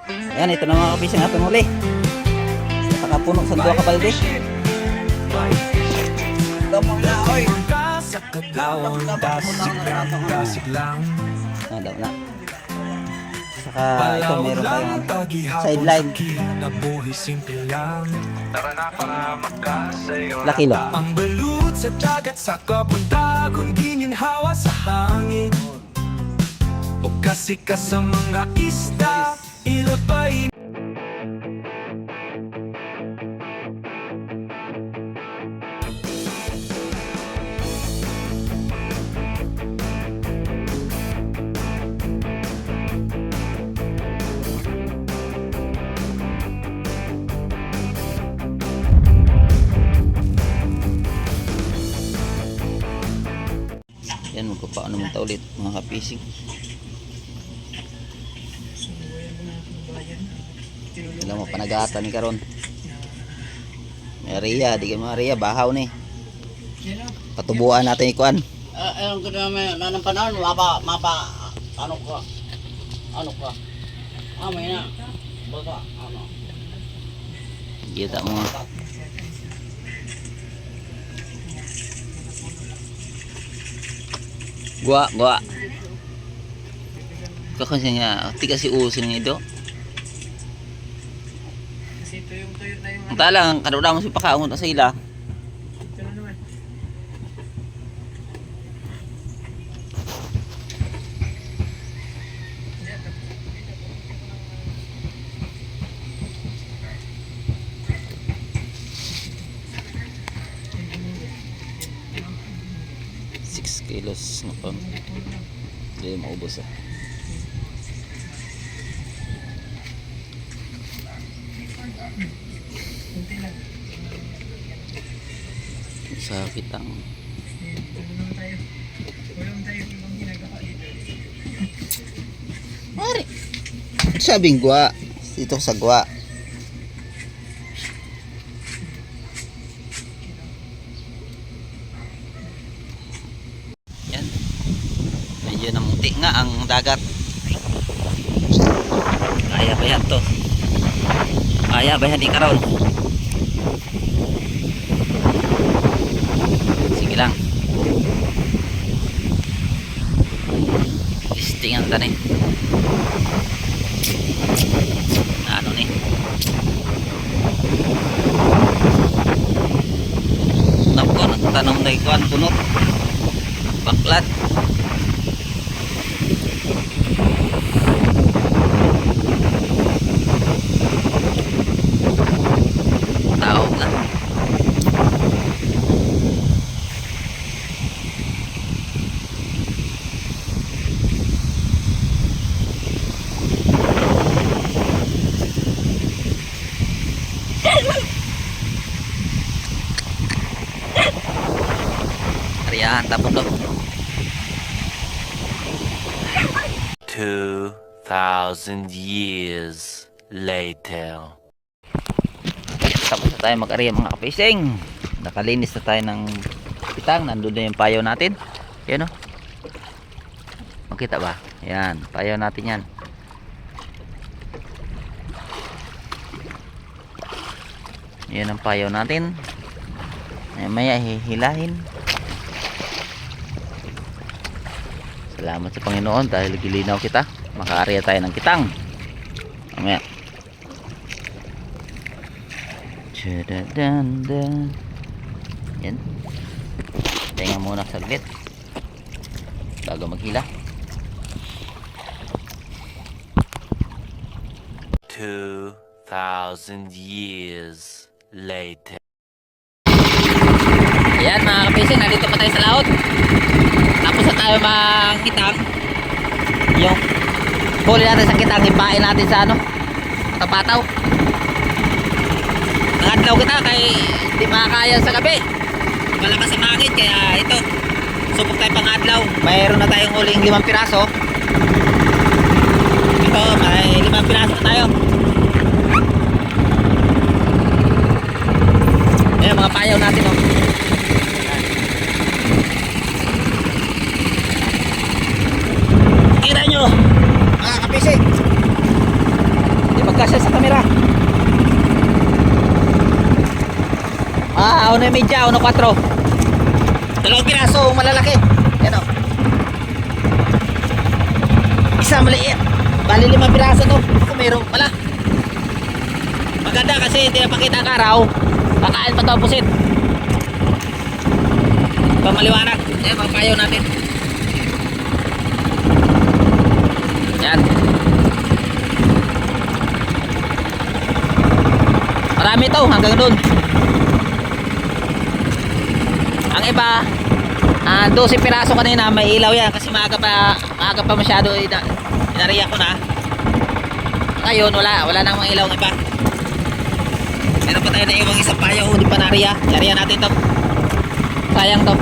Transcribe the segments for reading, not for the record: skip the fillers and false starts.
Ayan, ito na mga kapising ating huli. Nakapuno sa 2 kabalde. Damang na, oy! Sa kadlawang dasig lang Ah, daw na. Saka ito meron tayong sideline. Nabuhay simple lang. Tara na para magkasayo. Laki lo. Ang balut sa dagat sa kapuntagon, gininhawa sa hangin. O kasi ka sa mga isda, ilapay. Yan, magpapaano naman ulit mga kapising. Alam mo, panagata ni karon. Maria, di ka Maria, bahaw ni. Patubuan natin ikuan. Ayun ko naman nanang panahon, ano ka? May na. Baka, ano. Kita mo. Gua. Kakansi niya, tiga si usin ng ido. Kasi tuyong-tuyo na yung Ang talang, kadawda mo si pakaungot na sa ila. ito na naman. 6 kilos na pa. Hindi maubos ah. Kunti lang. Sa kitang. Ito na naman tayo. Walang tayo ibang ginagawa dito. Mari. Sabing gua. Dito sa gua. Yan. Medyo namuti nga ang dagat. Kaya ba yan to? Kaya ba yan di karon? Sige lang. Listingan ta ni. Ano ni? Nako, nagtanong na ikuan punot. Baklat. Tao na. Ariyan, tapos lo. 2,000 years later. Tapos na tayo mag-area mga kapising. Nakalinis na tayo ng pitang. Nandun na yung payaw natin. Yan o. Makita ba? Yan. Payaw natin yan. Yan ang payaw natin. Maya hihilahin. Salamat sa Panginoon dahil gilinaw kita. Maka-area tayo ng kitang. Mamaya. Yan. Tenga muna saglit bago maghila. 2,000 years later. Ayan mga kapising, nandito pa tayo sa laot. Tapos na tayo makitang yung huli natin sa kitang, ipain natin sa ano, tapataw. Nangadlaw kita kay hindi makakaya sa gabi. Malakas ang hangin kaya ito. Subok tayo pangadlaw. Mayroon na tayong huling 5 piraso. Ito, may 5 piraso na tayo. Ayan mga payaw natin oh. Kita nyo mga kapising, 5 kasya sa kamera. Ah, 1.5, 1.4. Dalawang piraso, malalaki. Yan o. Isa maliit. Bali 5 piraso to. Kung meron pala. Maganda kasi hindi na pakita ang araw. Kakain pa to ang pusit. Pamaliwanag. Ayan, pampayaw natin. Yan. Marami to hanggang doon. Ang iba 12 piraso kanina, may ilaw yan kasi maaga pa masyado inariya ko na. Ngayon wala nang mga ilaw ng iba. Meron pa tayo na iwang isang payaw, hindi pa nariya. Nariya natin to. Sayang to.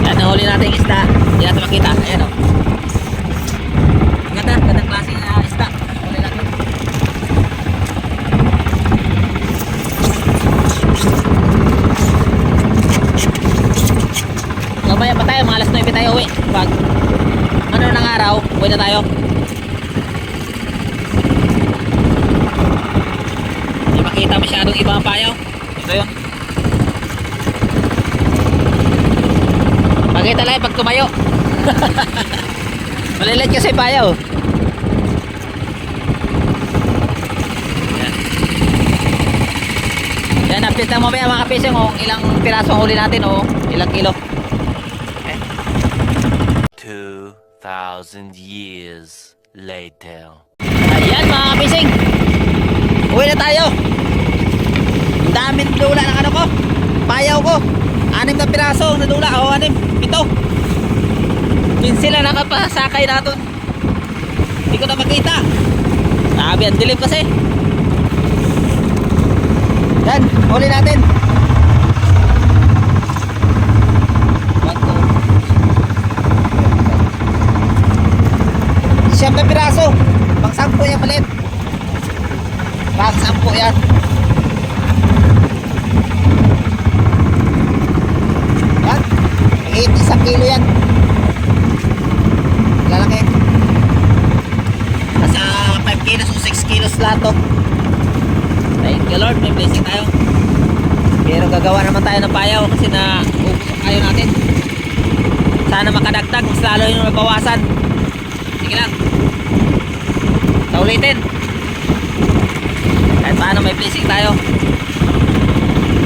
Yan, nahuli natin yung isda. Hindi natin makita. Ayan o. Gandang klase na isda. Huli natin. Mamaya pa tayo, mga alas 9 tayo uwi. Pag ano ng araw, uwi na tayo. Hindi makita masyadong ibang payaw. Ito yun. Makita lang pag tumayo. Malilit kasi payaw. Yan. Yan, update lang mamaya mga kapising kung ilang piraso ang huli natin o ilang kilo. 2,000 years later. Ayan mga kapising, uwi na tayo. Ang daming dula ng ano ko, payaw ko. 6 na piraso na dula. O 6, 7 sila nakapasakay natin. Hindi ko na makita. Sabi ang dilim kasi. Yan, huli natin. 7 piraso. Pang 10 yan palit. Pang 10 yan. Yan. 80 kilo yan. Lalaki. Nasa 5 kilos o 6 kilos lahat to. Thank you Lord. May blessing tayo. Pero gagawa naman tayo ng payaw kasi na ubos ang kayo natin. Sana makadagdag. Mas lalo yung nabawasan. Sige lang. Saulitin. Kahit paano may blessing tayo.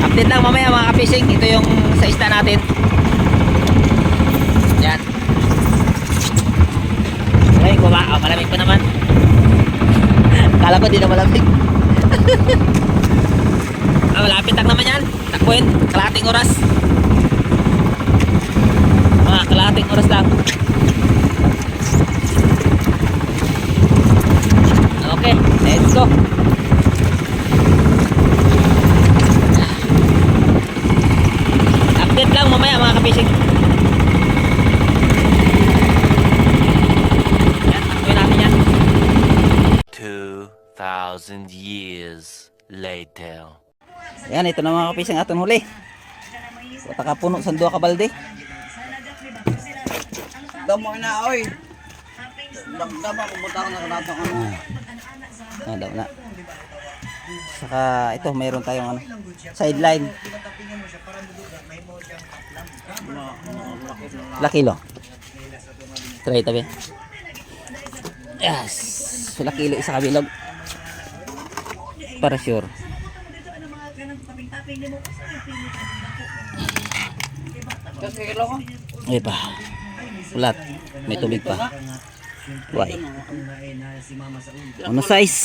Update lang mamaya mga ka-fishing. Ito yung sa isda natin. Yan. Ay, kuha. Malamig pa naman. Kala ko di na malamig. Malapit lang naman yan. Takwin. Kalahating oras. Mga kalahating oras lang. Okay, let's go. Update lang mamaya mga ka-fishing. Yan, takuin natin yan. 2,000 years later. Yan, ito na mga ka-fishing aton huli. Patakapuno sa 2 ka balde. Damo na oy. Damo pumunta ko na kanato ko. Daw na. Saka ito mayroon tayong ano, sideline. Laki lo. Try tabi. Yes. Laki lo isa kabilog. Para sure. Kasi kilo ko. Ay pa. Ulat. May tubig pa. Why? Ano size?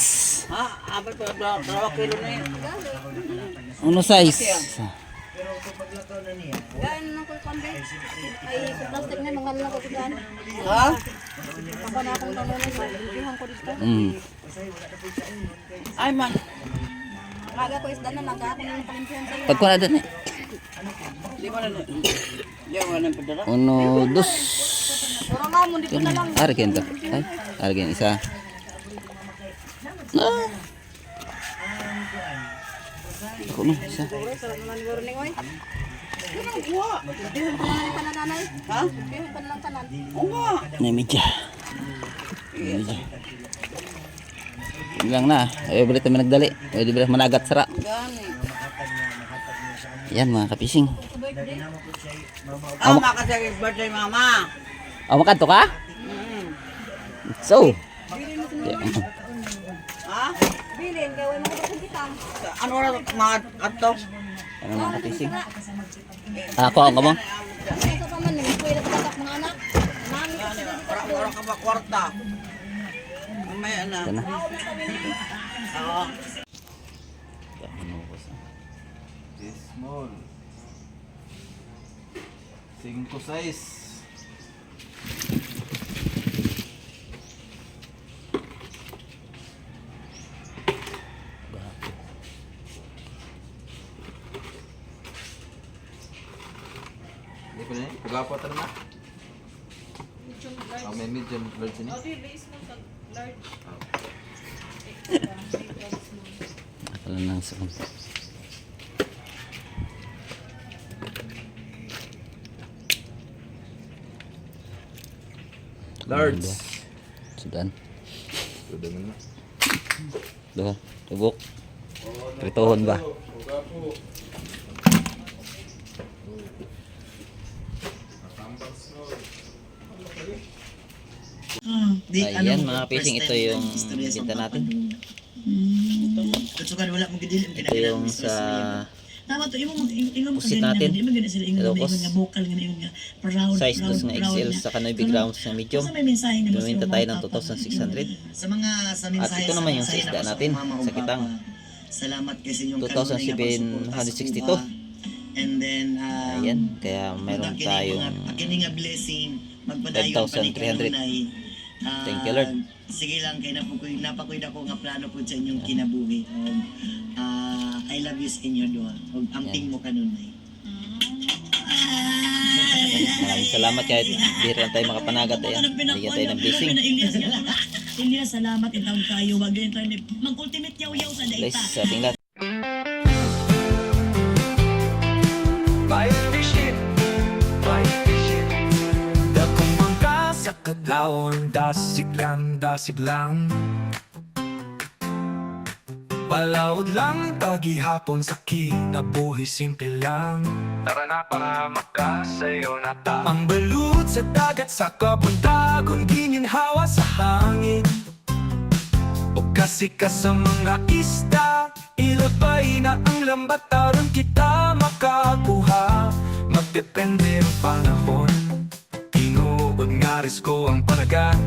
Ha? Abay pa 2 kilo na yun. Ano size? Gan nang ko kambe. Ay plastic na mga lang ko gan. Ha? Ako na akong tanong na bihan ko dito. Ay man. Aga ko isda na naga ako nang palimpihan sa iyo. Pag ko na doon eh. Di ko na. Di ko na padala. 1, 2. Puro nga mo dito na lang. Argen to. Ay, argen isa. Ah. Ako no, isa. Sarap naman guro ning oy. Bihon pa lang tanan nanay. Ha? Bihon pa lang tanan. Oo nga. Namidya. Lang na. Ay, balik kami nagdali. Ay, di balik managat sara. Gani. Yan mga kapising. Ah, makasagig birthday mama. Oh, makanto ka? So. Ha? Bilin kay way makabasag kitang. Ano oras mga ato? Ano mga kapising? Ako ang kamong. Sa pa man ni kuya patak mga anak. Mami Gani. Orang ka ba kwarta? Mamaya na. Ito na. Oo. Small. 5 size. Hindi pa rin. Pag-apat na. Oh, may medium large ni. Akala nang sakon. Large. Sudan. Sudah na. Duha. Tubok. Pritohon ba? Ayan mga kapising, ito yung binta natin. Wala mo gidili Ito yung sa tama to imong pusit natin. Ilocos. Size 2 nga XL sa Kanoy Big Rounds na medium. Bumenta tayo ng 2,600. Sa mga sa mensahe. At ito naman yung sa isda natin sa Kitang. Salamat kasi yung 2,762. And then Ayan, kaya meron tayong kini nga blessing magpadayon 10,300. Thank you, Lord. Sige lang kay napakoy ako nga plano po sa inyong kinabuhi. I love you sa inyo duha. Og amping mo kanunay. maraming salamat kahit di rin tayo makapanagat. Ayan, bigyan tayo ng blessing. Elias, salamat itawag kayo. Wag din tayo mag-ultimate yaw-yaw sa daita. Bless sa ating lahat. Bayan fishing, bayan fishing. Dakong mangka sa kadlawon, dasig lang. Palawod lang, tagihapon sa kinabuhi, simple lang. Tara na para makasayo na ta. Ang balut sa dagat, sa kabundagon, gininhawa sa hangin. O kasi ka sa mga isda, ilabay na ang lambat, aron kita makakuha. Magdepende ang panahon, tinuod nga risko ang panagat.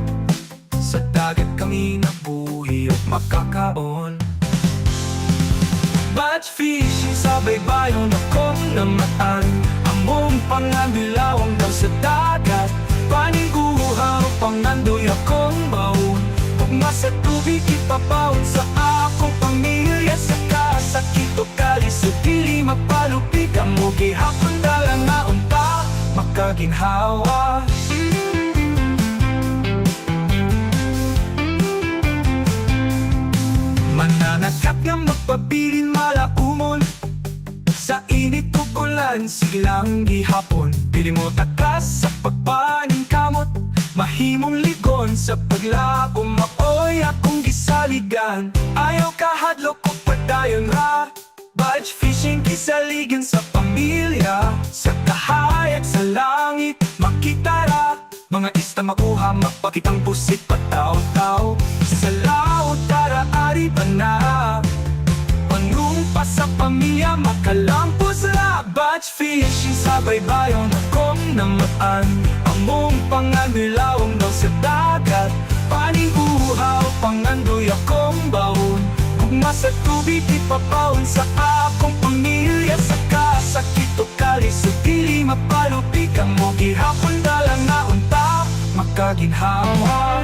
Sa dagat kami nabuhi at makakaon. Batch fishing sa baybayon akong namaan. Among panganbilawang daw sa dagat, paniguha o pangandoy akong baon. Ugma sa tubig ipapaon sa akong pamilya. Sa kasakit o kalis o dili mapalupig, ang mo gihapon dalang nga unta makaginhawa. Mananakap nga magpabilin malaumon. Sa init o ulan, silang gihapon. Pili mo takas sa pagpaning kamot. Mahimong ligon sa paglaom, maoy akong gisaligan. Ayaw kahadlok o padayon ra. Batch fishing kisaligan sa pamilya. Sa kahayag sa langit, makita ra. Mga ista makuha, mapakitang pusit pataw-taw. Sa laot tara ari ba na? Panumpa sa pamilya, makalampos ra. Batch fishing sa baybayon akong namaan. Among panganilawang daw sa dagat, paniguhaw pangandoy akong baon. Ugma sa tubig ipapaon sa akong pamilya. Sa kasakit o kalis o dili mapalupig, ang mo gihapon dalang na unta makaginhawa.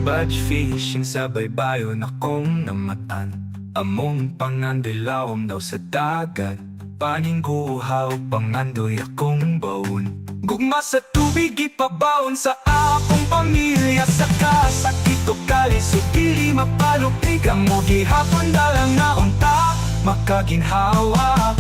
Batch fishing sa baybayon akong namatan. Among pangandilawom daw sa dagat, Paning guuhaw, pangandoy akong baon. Gugma sa tubig, ipabaon sa akong pamilya. Sa kasakit o kalis o pili mapalupigang mo. Gihapon dalang na unta, makaginhawa.